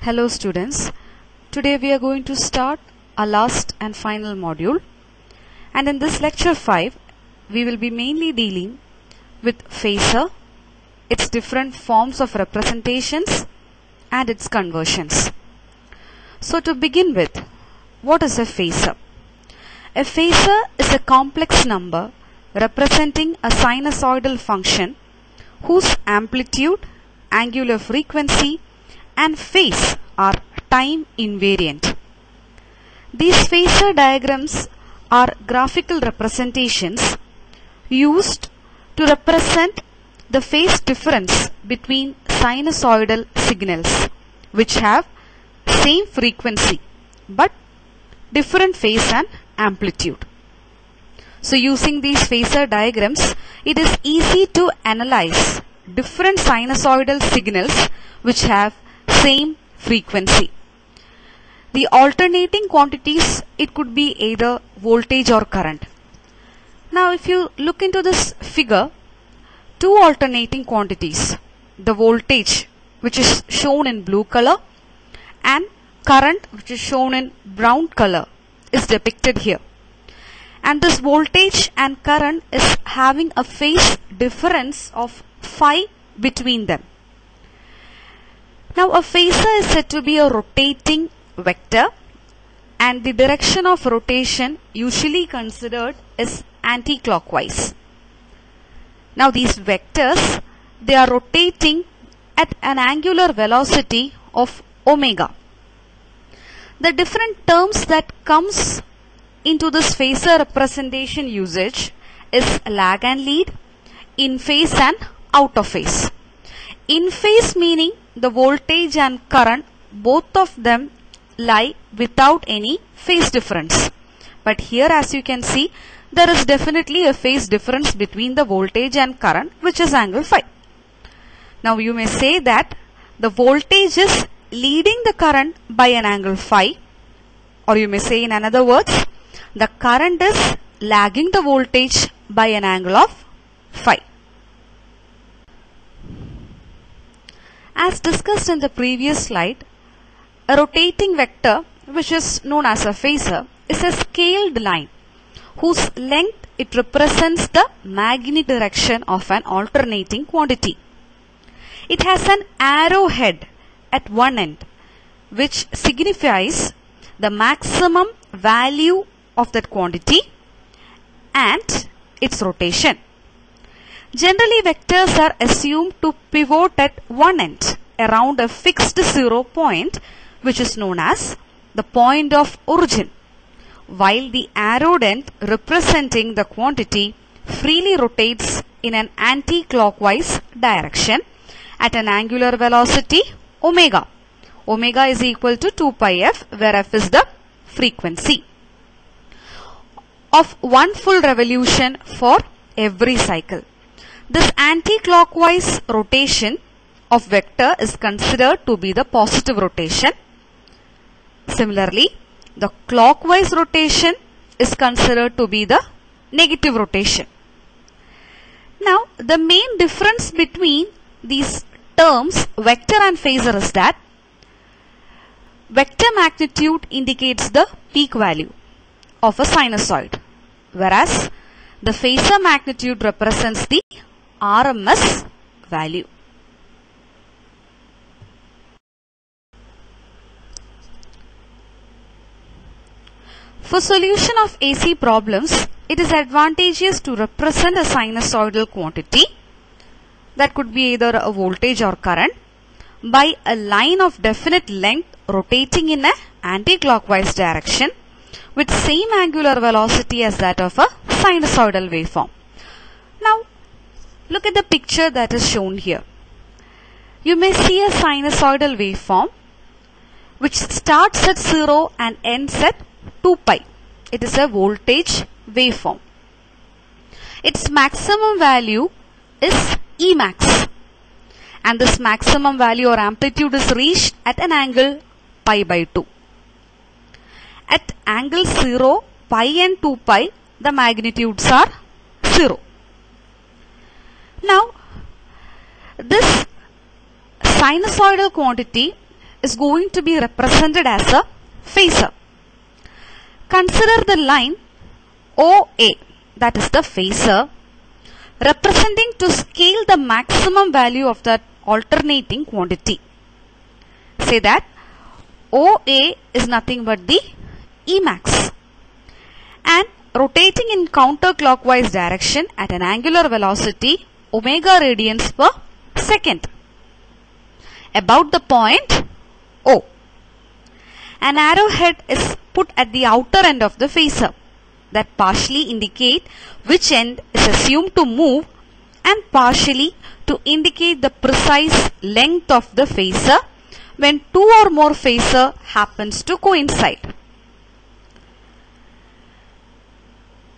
Hello students, today we are going to start our last and final module, and in this lecture 5 we will be mainly dealing with phasor, its different forms of representations and its conversions. So to begin with, what is a phasor? A phasor is a complex number representing a sinusoidal function whose amplitude, angular frequency and phase are time invariant. These phasor diagrams are graphical representations used to represent the phase difference between sinusoidal signals which have same frequency but different phase and amplitude. So using these phasor diagrams, it is easy to analyze different sinusoidal signals which have same frequency. The alternating quantities, it could be either voltage or current. Now if you look into this figure, two alternating quantities, the voltage which is shown in blue color and current which is shown in brown color is depicted here. And this voltage and current is having a phase difference of phi between them. Now a phasor is said to be a rotating vector, and the direction of rotation usually considered is anti-clockwise. Now these vectors, they are rotating at an angular velocity of omega. The different terms that comes into this phasor representation usage is lag and lead, in phase and out of phase. In phase meaning the voltage and current, both of them lie without any phase difference. But here as you can see, there is definitely a phase difference between the voltage and current, which is angle phi. Now you may say that the voltage is leading the current by an angle phi, or you may say in another words, the current is lagging the voltage by an angle of phi. As discussed in the previous slide, a rotating vector, which is known as a phasor, is a scaled line whose length it represents the magnetic direction of an alternating quantity. It has an arrowhead at one end which signifies the maximum value of that quantity and its rotation. Generally, vectors are assumed to pivot at one end around a fixed 0 point, which is known as the point of origin, while the arrowed end representing the quantity freely rotates in an anti-clockwise direction at an angular velocity omega. Omega is equal to 2 pi f, where f is the frequency of one full revolution for every cycle. This anti-clockwise rotation of vector is considered to be the positive rotation. Similarly, the clockwise rotation is considered to be the negative rotation. Now, the main difference between these terms, vector and phasor, is that vector magnitude indicates the peak value of a sinusoid, whereas the phasor magnitude represents the RMS value. For solution of AC problems, it is advantageous to represent a sinusoidal quantity, that could be either a voltage or current, by a line of definite length rotating in an anti-clockwise direction with same angular velocity as that of a sinusoidal waveform. Now, look at the picture that is shown here. You may see a sinusoidal waveform which starts at 0 and ends at 2 pi. It is a voltage waveform. Its maximum value is Emax, and this maximum value or amplitude is reached at an angle pi by 2. At angle 0, pi and 2 pi, the magnitudes are 0. Now, this sinusoidal quantity is going to be represented as a phasor. Consider the line OA, that is the phasor, representing to scale the maximum value of that alternating quantity. Say that OA is nothing but the Emax, and rotating in counterclockwise direction at an angular velocity omega radians per second about the point O. An arrowhead is put at the outer end of the phasor that partially indicate which end is assumed to move and partially to indicate the precise length of the phasor when two or more phasor happens to coincide.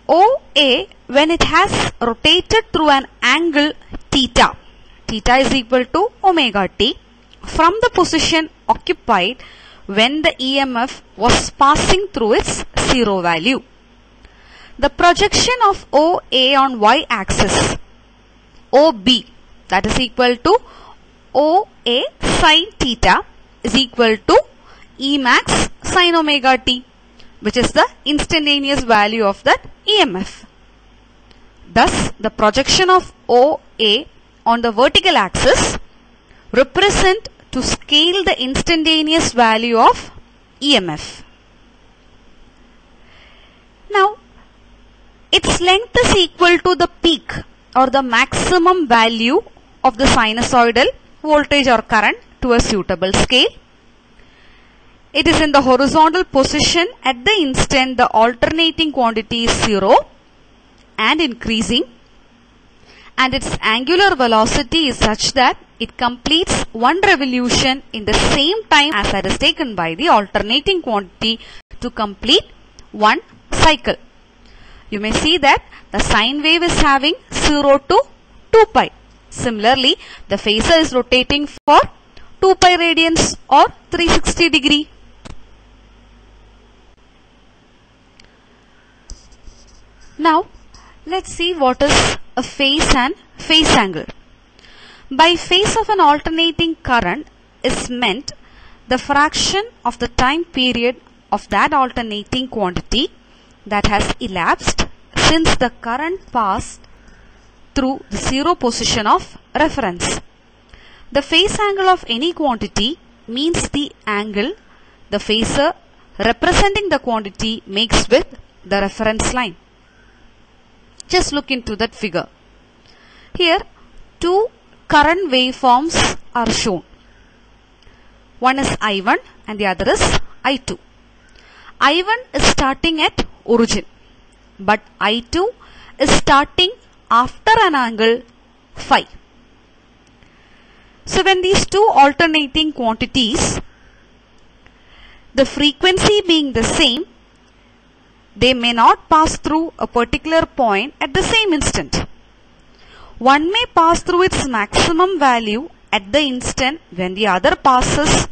OA, when it has rotated through an angle theta, theta is equal to omega t, from the position occupied when the EMF was passing through its zero value. The projection of OA on y-axis, OB, that is equal to OA sin theta is equal to Emax sin omega t, which is the instantaneous value of that EMF. Thus, the projection of OA on the vertical axis represent to scale the instantaneous value of EMF. Now, its length is equal to the peak or the maximum value of the sinusoidal voltage or current to a suitable scale. It is in the horizontal position at the instant the alternating quantity is 0 and increasing, and its angular velocity is such that it completes one revolution in the same time as that is taken by the alternating quantity to complete one cycle. You may see that the sine wave is having 0 to 2 pi. Similarly, the phasor is rotating for 2 pi radians or 360 degree. Now, let's see what is a phase and phase angle. By phase of an alternating current is meant the fraction of the time period of that alternating quantity that has elapsed since the current passed through the zero position of reference. The phase angle of any quantity means the angle the phasor representing the quantity makes with the reference line. Just look into that figure. Here, two current waveforms are shown. One is I1 and the other is I2. I1 is starting at origin, but I2 is starting after an angle phi. So when these two alternating quantities, the frequency being the same, they may not pass through a particular point at the same instant. One may pass through its maximum value at the instant when the other passes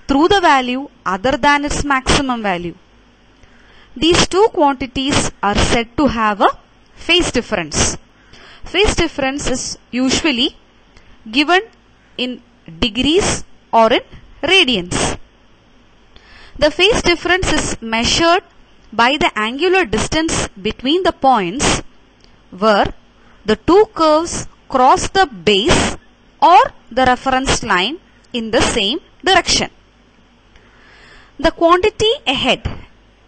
through the value other than its maximum value. These two quantities are said to have a phase difference. Phase difference is usually given in degrees or in radians. The phase difference is measured by the angular distance between the points where the two curves cross the base or the reference line in the same direction. The quantity ahead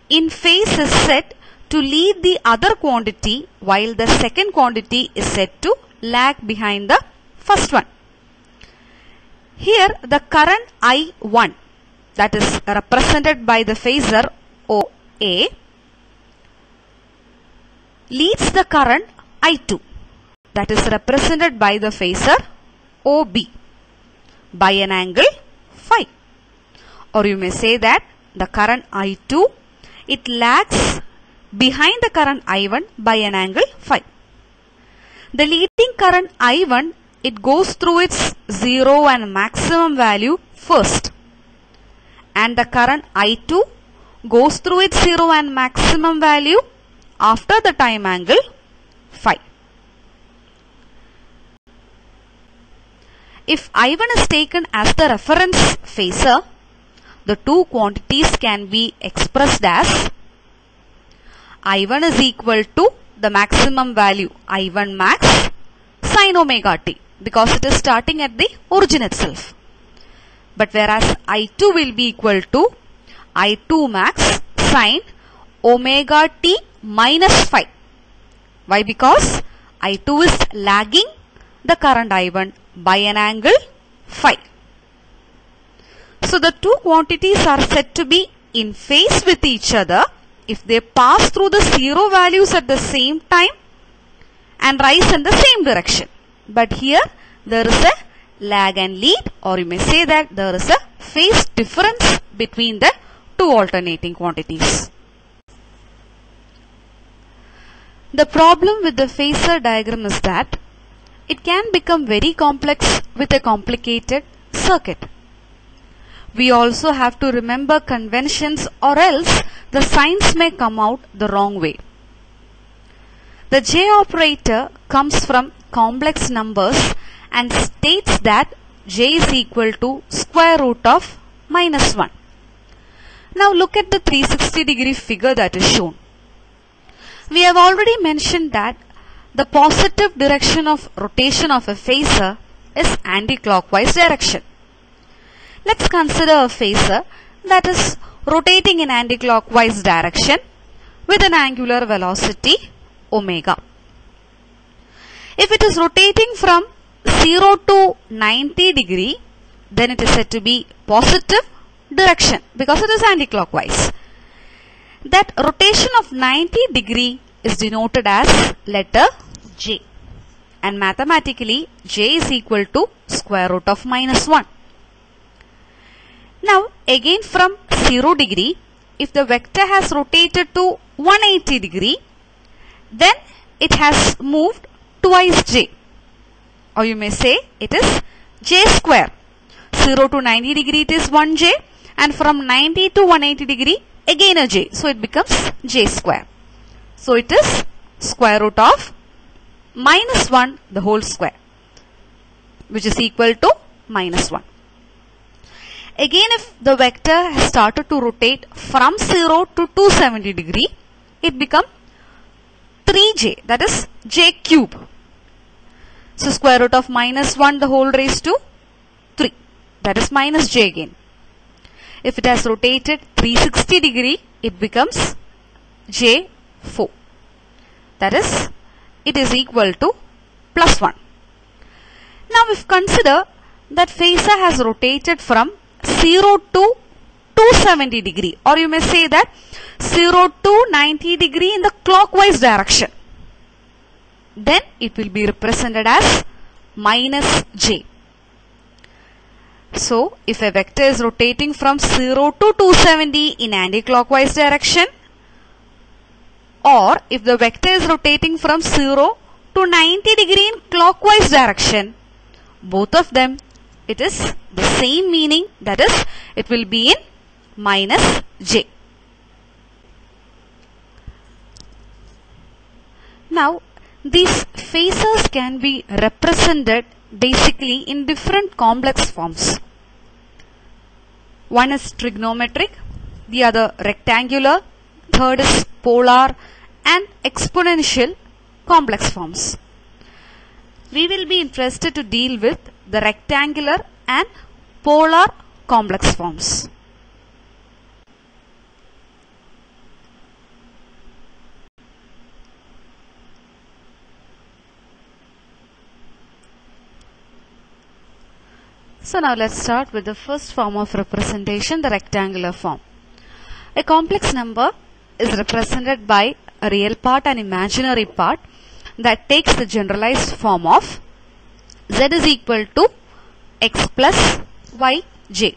in phase is said to lead the other quantity while the second quantity is said to lag behind the first one. Here the current I1, that is represented by the phasor OA, leads the current I2, that is represented by the phasor OB, by an angle phi. Or you may say that the current I2, it lags behind the current I1 by an angle phi. The leading current I1, it goes through its zero and maximum value first, and the current I2 goes through its zero and maximum value after the time angle phi. If I1 is taken as the reference phasor, the two quantities can be expressed as I1 is equal to the maximum value I1 max sin omega t, because it is starting at the origin itself. But whereas I2 will be equal to I2 max sin omega t minus phi. Why? Because I2 is lagging the current I1 by an angle phi. So the two quantities are said to be in phase with each other if they pass through the zero values at the same time and rise in the same direction. But here there is a lag and lead, or you may say that there is a phase difference between the two alternating quantities. The problem with the phasor diagram is that it can become very complex with a complicated circuit. We also have to remember conventions, or else the signs may come out the wrong way. The J operator comes from complex numbers and states that J is equal to square root of minus 1. Now look at the 360-degree figure that is shown. We have already mentioned that the positive direction of rotation of a phasor is anti-clockwise direction. Let's consider a phasor that is rotating in anti-clockwise direction with an angular velocity omega. If it is rotating from 0 to 90 degree, then it is said to be positive direction because it is anti-clockwise. That rotation of 90 degree is denoted as letter J, and mathematically J is equal to square root of minus 1. Now again from 0 degree, if the vector has rotated to 180 degree, then it has moved twice J, or you may say it is J square. 0 to 90 degree it is 1J, and from 90 to 180 degree again a J, so it becomes J square. So it is square root of minus 1 the whole square, which is equal to minus 1. Again, if the vector has started to rotate from 0 to 270 degree, it becomes 3J, that is J cube. So square root of minus 1 the whole raised to 3, that is minus J again. If it has rotated 360 degree, it becomes J4, that is it is equal to plus 1. Now if consider that phasor has rotated from 0 to 270 degree, or you may say that 0 to 90 degree in the clockwise direction, then it will be represented as minus J. So if a vector is rotating from 0 to 270 in anti-clockwise direction, or if the vector is rotating from 0 to 90 degree in clockwise direction, both of them it is the same meaning, that is it will be in minus J. Now these phasors can be represented basically in different complex forms. One is trigonometric, the other rectangular, third is polar and exponential complex forms. We will be interested to deal with the rectangular and polar complex forms. So now let's start with the first form of representation, the rectangular form. A complex number is represented by a real part and imaginary part that takes the generalized form of z is equal to x plus yj,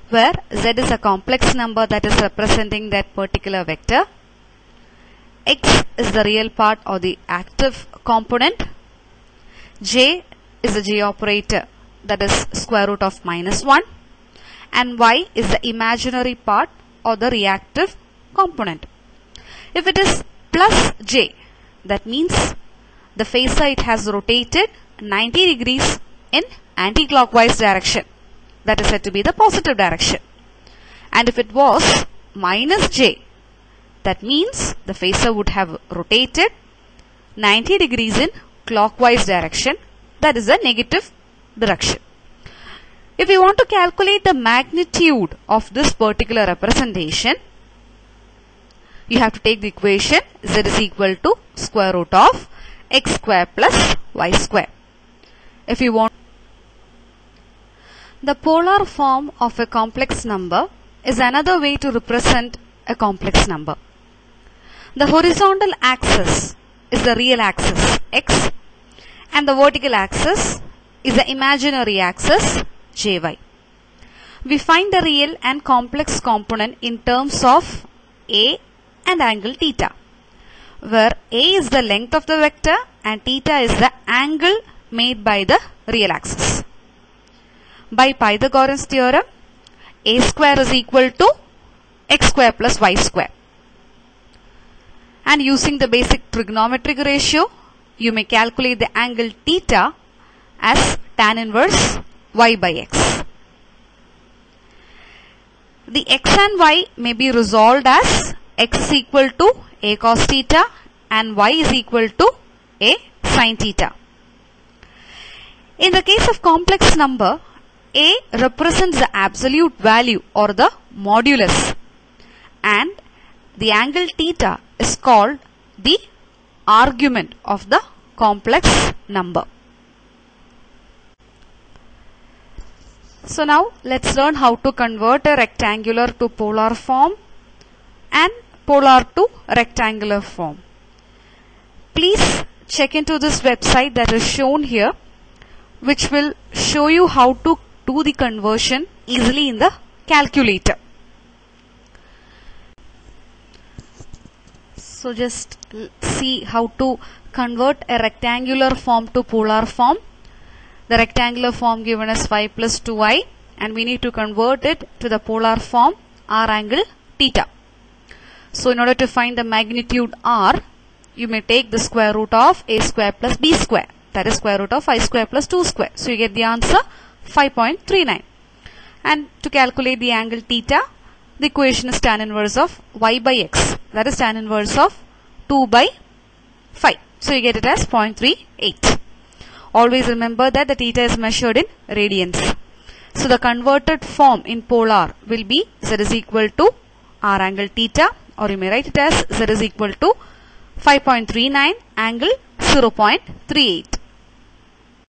where z is a complex number that is representing that particular vector, x is the real part or the active component, j is the j operator, that is square root of minus 1, and y is the imaginary part or the reactive component. If it is plus j, that means the phasor it has rotated 90 degrees in anti-clockwise direction, that is said to be the positive direction. And if it was minus j, that means the phasor would have rotated 90 degrees in clockwise direction, that is the negative direction. If we want to calculate the magnitude of this particular representation, you have to take the equation z is equal to square root of x square plus y square. If you want, the polar form of a complex number is another way to represent a complex number. The horizontal axis is the real axis x and the vertical axis is the imaginary axis jy. We find the real and complex component in terms of a and angle theta, where a is the length of the vector and theta is the angle made by the real axis. By Pythagoras theorem, a square is equal to x square plus y square. And using the basic trigonometric ratio, you may calculate the angle theta as tan inverse y by x. The x and y may be resolved as x is equal to a cos theta and y is equal to a sin theta. In the case of complex number, a represents the absolute value or the modulus, and the angle theta is called the argument of the complex number. So now let's learn how to convert a rectangular to polar form and polar to rectangular form. Please check into this website that is shown here, which will show you how to do the conversion easily in the calculator. So just see how to convert a rectangular form to polar form. The rectangular form given as 5 plus 2i, and we need to convert it to the polar form r angle theta. So in order to find the magnitude r, you may take the square root of a square plus b square, that is square root of 5 square plus 2 square. So you get the answer 5.39. And to calculate the angle theta, the equation is tan inverse of y by x, that is tan inverse of 2 by 5. So you get it as 0.38. Always remember that the theta is measured in radians. So the converted form in polar will be z is equal to r angle theta, or you may write it as z is equal to 5.39 angle 0.38.